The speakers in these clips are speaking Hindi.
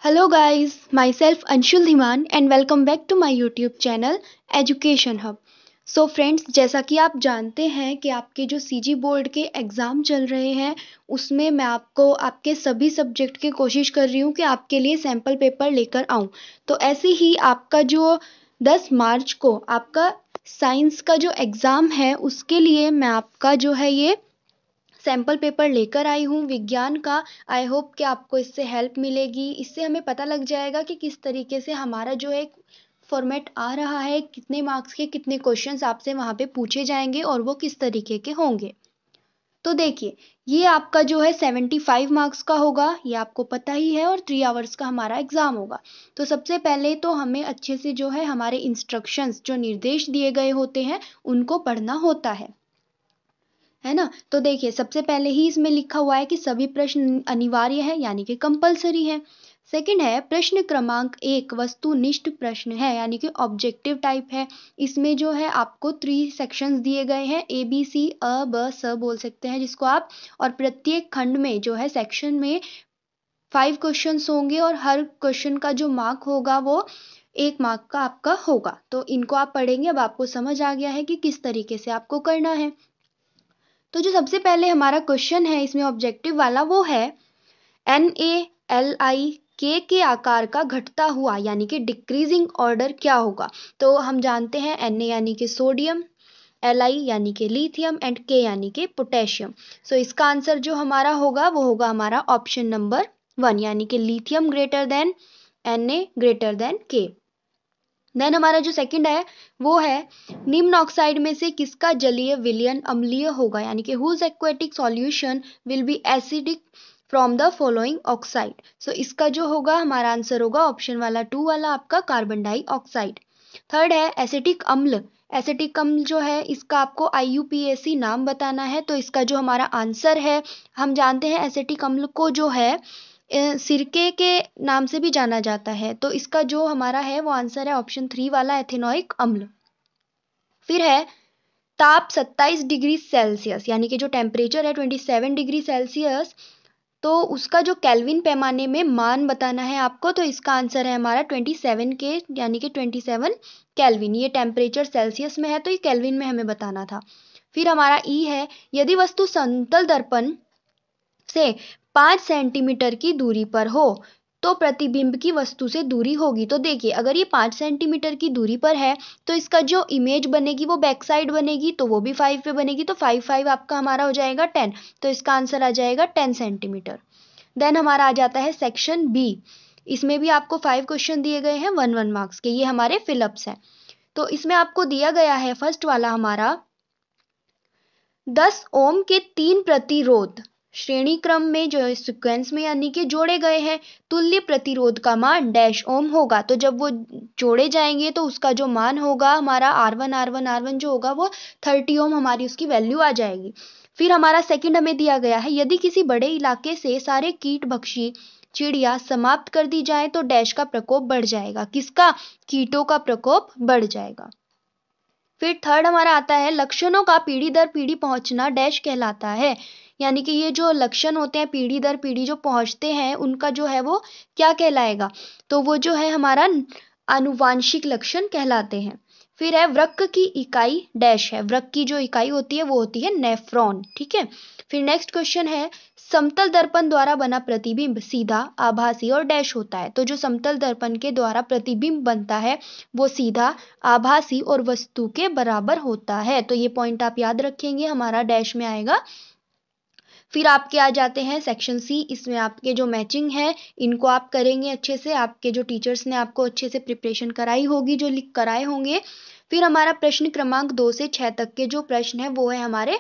Hello guys, myself Anshul Dhiman and welcome back to my YouTube channel Education Hub. So friends, जैसा कि आप जानते हैं कि आपके जो सीजी बोर्ड के एग्ज़ाम चल रहे हैं उसमें मैं आपको आपके सभी सब्जेक्ट की कोशिश कर रही हूँ कि आपके लिए सैम्पल पेपर लेकर आऊँ। तो ऐसे ही आपका जो 10 मार्च को आपका साइंस का जो एग्ज़ाम है उसके लिए मैं आपका जो है ये सैम्पल पेपर लेकर आई हूँ विज्ञान का। आई होप कि आपको इससे हेल्प मिलेगी। इससे हमें पता लग जाएगा कि किस तरीके से हमारा जो एक फॉर्मेट आ रहा है, कितने मार्क्स के कितने क्वेश्चंस आपसे वहाँ पे पूछे जाएंगे और वो किस तरीके के होंगे। तो देखिए, ये आपका जो है 75 मार्क्स का होगा, ये आपको पता ही है, और 3 आवर्स का हमारा एग्ज़ाम होगा। तो सबसे पहले तो हमें अच्छे से जो है हमारे इंस्ट्रक्शंस जो निर्देश दिए गए होते हैं उनको पढ़ना होता है ना। तो देखिए, सबसे पहले ही इसमें लिखा हुआ है कि सभी प्रश्न अनिवार्य है, यानी कि कंपलसरी है। सेकंड है प्रश्न क्रमांक 1 वस्तुनिष्ठ प्रश्न है, यानी कि ऑब्जेक्टिव टाइप है। इसमें जो है आपको 3 सेक्शंस दिए गए हैं, ए बी सी, अ ब स बोल सकते हैं जिसको आप। और प्रत्येक खंड में जो है सेक्शन में 5 क्वेश्चंस होंगे और हर क्वेश्चन का जो मार्क होगा वो 1 मार्क का आपका होगा। तो इनको आप पढ़ेंगे, अब आपको समझ आ गया है कि किस तरीके से आपको करना है। तो जो सबसे पहले हमारा क्वेश्चन है इसमें ऑब्जेक्टिव वाला, वो है NaLi के आकार का घटता हुआ यानी कि डिक्रीजिंग ऑर्डर क्या होगा। तो हम जानते हैं Na यानी कि सोडियम, Li यानी कि लिथियम एंड K यानी कि पोटेशियम। सो इसका आंसर जो हमारा होगा वो होगा हमारा ऑप्शन नंबर 1, यानी कि lithium greater than Na greater than K। Then हमारा जो सेकंड है वो है निम्न ऑक्साइड में से किसका जलीय विलयन अम्लीय होगा, यानी कि whose aquatic solution will be acidic from the following oxide. So इसका जो होगा हमारा आंसर होगा ऑप्शन वाला 2 वाला आपका कार्बन डाइऑक्साइड। थर्ड है एसिटिक अम्ल। एसिटिक अम्ल जो है इसका आपको IUPAC नाम बताना है। तो इसका जो हमारा आंसर है, हम जानते हैं एसिटिक अम्ल को जो है सिरके के नाम से भी जाना जाता है। तो इसका जो हमारा है वो आंसर है ऑप्शन 3 वाला एथेनोइक अम्ल। फिर है ताप 27 डिग्री सेल्सियस, यानी कि जो टेम्परेचर है 27 डिग्री सेल्सियस, तो उसका जो केल्विन पैमाने में मान बताना है आपको। तो इसका आंसर है हमारा 27 के, यानी कि 27 केल्विन। ये टेम्परेचर सेल्सियस में है तो ये केल्विन में हमें बताना था। फिर हमारा ई है यदि वस्तु समतल दर्पण से 5 सेंटीमीटर की दूरी पर हो तो प्रतिबिंब की वस्तु से दूरी होगी। तो देखिए, अगर ये 5 सेंटीमीटर की दूरी पर है तो इसका जो इमेज बनेगी वो बैक साइड बनेगी, तो वो भी 5 पे बनेगी। तो 5 आपका हमारा हो जाएगा 10। तो इसका आंसर आ जाएगा 10 सेंटीमीटर। देन हमारा आ जाता है सेक्शन बी। इसमें भी आपको 5 क्वेश्चन दिए गए हैं 1 मार्क्स के, ये हमारे फिलअप्स हैं। तो इसमें आपको दिया गया है फर्स्ट वाला हमारा 10 ओम के 3 प्रतिरोध श्रेणी क्रम में जो सीक्वेंस में यानी कि जोड़े गए हैं, तुल्य प्रतिरोध का मान डैश ओम होगा। तो जब वो जोड़े जाएंगे तो उसका जो मान होगा हमारा R1 जो होगा वो 30 ओम हमारी उसकी वैल्यू आ जाएगी। फिर हमारा सेकंड हमें दिया गया है यदि किसी बड़े इलाके से सारे कीट भक्षी चिड़िया समाप्त कर दी जाए तो डैश का प्रकोप बढ़ जाएगा। किसका? कीटों का प्रकोप बढ़ जाएगा। फिर थर्ड हमारा आता है लक्षणों का पीढ़ी दर पीढ़ी पहुंचना डैश कहलाता है, यानी कि ये जो लक्षण होते हैं पीढ़ी दर पीढ़ी जो पहुंचते हैं उनका जो है वो क्या कहलाएगा, तो वो जो है हमारा आनुवांशिक लक्षण कहलाते हैं। फिर है वृक्क की इकाई डैश है, वृक्क की जो इकाई होती है वो होती है नेफ्रॉन। ठीक है। फिर नेक्स्ट क्वेश्चन है समतल दर्पण द्वारा बना प्रतिबिंब सीधा आभासी और डैश होता है। तो जो समतल दर्पण के द्वारा प्रतिबिंब बनता है वो सीधा आभासी और वस्तु के बराबर होता है। तो ये पॉइंट आप याद रखेंगे, हमारा डैश में आएगा। फिर आपके आ जाते हैं सेक्शन सी। इसमें आपके जो मैचिंग है इनको आप करेंगे अच्छे से, आपके जो टीचर्स ने आपको अच्छे से प्रिपरेशन कराई होगी, जो लिख कराए होंगे। फिर हमारा प्रश्न क्रमांक 2 से 6 तक के जो प्रश्न है वो है हमारे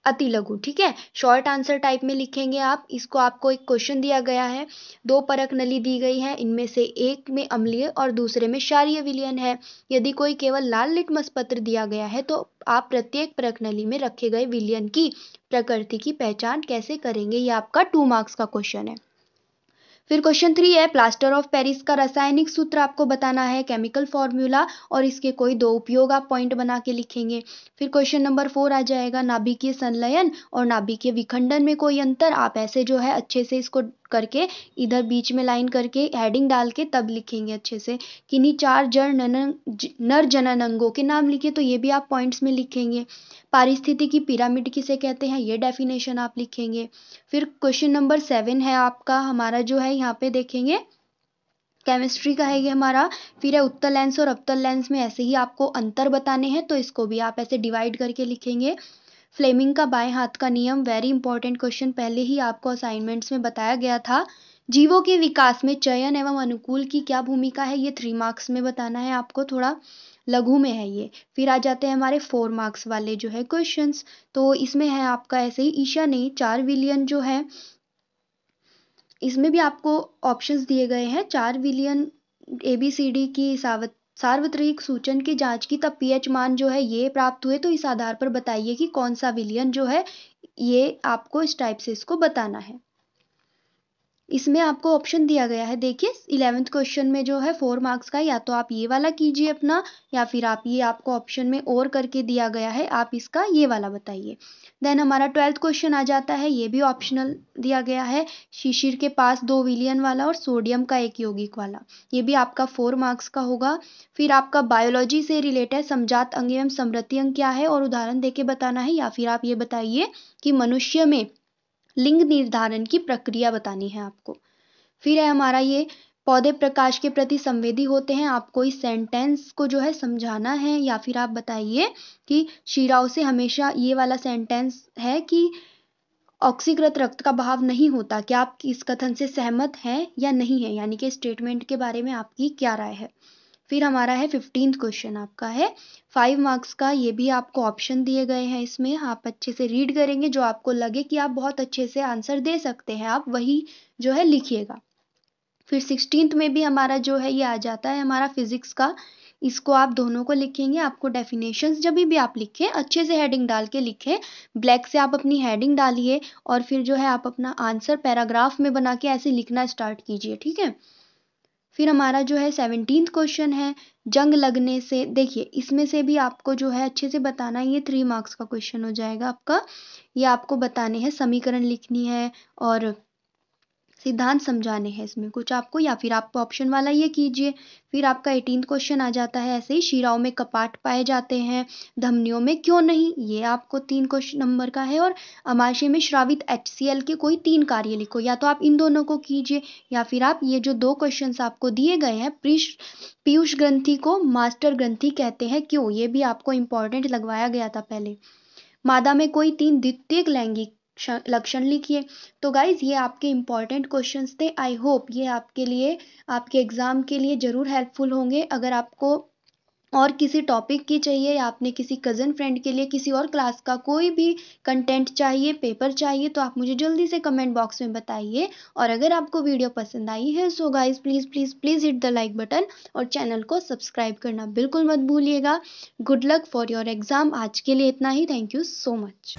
अति लघु। ठीक है, शॉर्ट आंसर टाइप में लिखेंगे आप इसको। आपको एक क्वेश्चन दिया गया है, 2 परख नली दी गई है, इनमें से एक में अम्लीय और दूसरे में क्षारीय विलयन है। यदि कोई केवल लाल लिटमस पत्र दिया गया है तो आप प्रत्येक परख नली में रखे गए विलयन की प्रकृति की पहचान कैसे करेंगे। ये आपका 2 मार्क्स का क्वेश्चन है। फिर क्वेश्चन 3 है प्लास्टर ऑफ पेरिस का रासायनिक सूत्र आपको बताना है, केमिकल फॉर्मूला, और इसके कोई 2 उपयोग आप पॉइंट बना के लिखेंगे। फिर क्वेश्चन नंबर 4 आ जाएगा नाभिकीय संलयन और नाभिकीय विखंडन में कोई अंतर। आप ऐसे जो है अच्छे से इसको करके इधर बीच में लाइन करके हेडिंग डाल के तब लिखेंगे अच्छे से। किन्हीं 4 जड़ नर जननांगों के नाम लिखे, तो ये भी आप पॉइंट्स में लिखेंगे। पारिस्थितिकी पिरामिड किसे कहते हैं, ये डेफिनेशन आप लिखेंगे। फिर क्वेश्चन नंबर 7 है आपका, हमारा जो है यहाँ पे देखेंगे केमिस्ट्री का है ये हमारा। फिर है उत्तल लेंस और अवतल लेंस में ऐसे ही आपको अंतर बताने हैं, तो इसको भी आप ऐसे डिवाइड करके लिखेंगे। फ्लेमिंग का बाएं हाथ का नियम, वेरी इंपॉर्टेंट क्वेश्चन, पहले ही आपको असाइनमेंट्स में बताया गया था। जीवों के विकास में चयन एवं अनुकूल की क्या भूमिका है, ये 3 मार्क्स में बताना है आपको, थोड़ा लघु में है ये। फिर आ जाते हैं हमारे 4 मार्क्स वाले जो है क्वेश्चंस, तो इसमें है आपका ऐसे ही ईशा ने 4 विलियन जो है, इसमें भी आपको ऑप्शंस दिए गए हैं। 4 विलियन ABCD की सार्वत्रिक सूचन की जांच की, तब pH मान जो है ये प्राप्त हुए, तो इस आधार पर बताइए कि कौन सा विलियन जो है, ये आपको इस टाइप से इसको बताना है। इसमें आपको ऑप्शन दिया गया है, देखिए 11th क्वेश्चन में जो है 4 मार्क्स का, या तो आप ये वाला कीजिए अपना, या फिर आप ये आपको ऑप्शन में और करके दिया गया है, आप इसका ये वाला बताइए। देन हमारा 12th क्वेश्चन आ जाता है, ये भी ऑप्शनल दिया गया है, शिशिर के पास 2 विलियन वाला और सोडियम का 1 यौगिक वाला, ये भी आपका 4 मार्क्स का होगा। फिर आपका बायोलॉजी से रिलेटेड समजात अंग एवं समृद्धि अंग क्या है और उदाहरण देके बताना है, या फिर आप ये बताइए कि मनुष्य में लिंग निर्धारण की प्रक्रिया बतानी है आपको। फिर है हमारा ये पौधे प्रकाश के प्रति संवेदी होते हैं, आपको इस सेंटेंस को जो है समझाना है, या फिर आप बताइए कि शिराओं से हमेशा, ये वाला सेंटेंस है कि ऑक्सीकृत रक्त का बहाव नहीं होता, क्या आप इस कथन से सहमत हैं या नहीं है, यानी कि स्टेटमेंट के बारे में आपकी क्या राय है। फिर हमारा है 15th क्वेश्चन आपका है 5 मार्क्स का, ये भी आपको ऑप्शन दिए गए हैं, इसमें आप अच्छे से रीड करेंगे, जो आपको लगे कि आप बहुत अच्छे से आंसर दे सकते हैं, आप वही जो है लिखिएगा। फिर 16th में भी हमारा जो है ये आ जाता है हमारा फिजिक्स का, इसको आप दोनों को लिखेंगे। आपको डेफिनेशंस जब भी आप लिखें अच्छे से हेडिंग डाल के लिखें, ब्लैक से आप अपनी हेडिंग डालिए, और फिर जो है आप अपना आंसर पैराग्राफ में बना के ऐसे लिखना स्टार्ट कीजिए, ठीक है। फिर हमारा जो है 17th क्वेश्चन है जंग लगने से, देखिए इसमें से भी आपको जो है अच्छे से बताना है, ये 3 मार्क्स का क्वेश्चन हो जाएगा आपका। ये आपको बताने हैं, समीकरण लिखनी है और सिद्धांत समझाने हैं इसमें कुछ आपको, या फिर आप ऑप्शन वाला ये कीजिए। फिर आपका 18th क्वेश्चन आ जाता है ऐसे ही, शिराओं में कपाट पाए जाते हैं, धमनियों में क्यों नहीं, ये आपको 3 क्वेश्चन नंबर का है। और अमाशय में श्रावित HCl के कोई 3 कार्य लिखो, या तो आप इन दोनों को कीजिए, या फिर आप ये जो 2 क्वेश्चन आपको दिए गए हैं, पीयूष ग्रंथि को मास्टर ग्रंथि कहते हैं क्यों, ये भी आपको इंपॉर्टेंट लगवाया गया था पहले। मादा में कोई 3 द्वितीयक लैंगिक लक्षण लिखिए। तो गाइज ये आपके इंपॉर्टेंट क्वेश्चंस थे, आई होप ये आपके लिए, आपके एग्जाम के लिए ज़रूर हेल्पफुल होंगे। अगर आपको और किसी टॉपिक की चाहिए, या आपने किसी कज़न फ्रेंड के लिए किसी और क्लास का कोई भी कंटेंट चाहिए, पेपर चाहिए, तो आप मुझे जल्दी से कमेंट बॉक्स में बताइए। और अगर आपको वीडियो पसंद आई है, so guys please please please hit the like button और चैनल को सब्सक्राइब करना बिल्कुल मत भूलिएगा। Good luck for your exam. आज के लिए इतना ही, थैंक यू सो मच।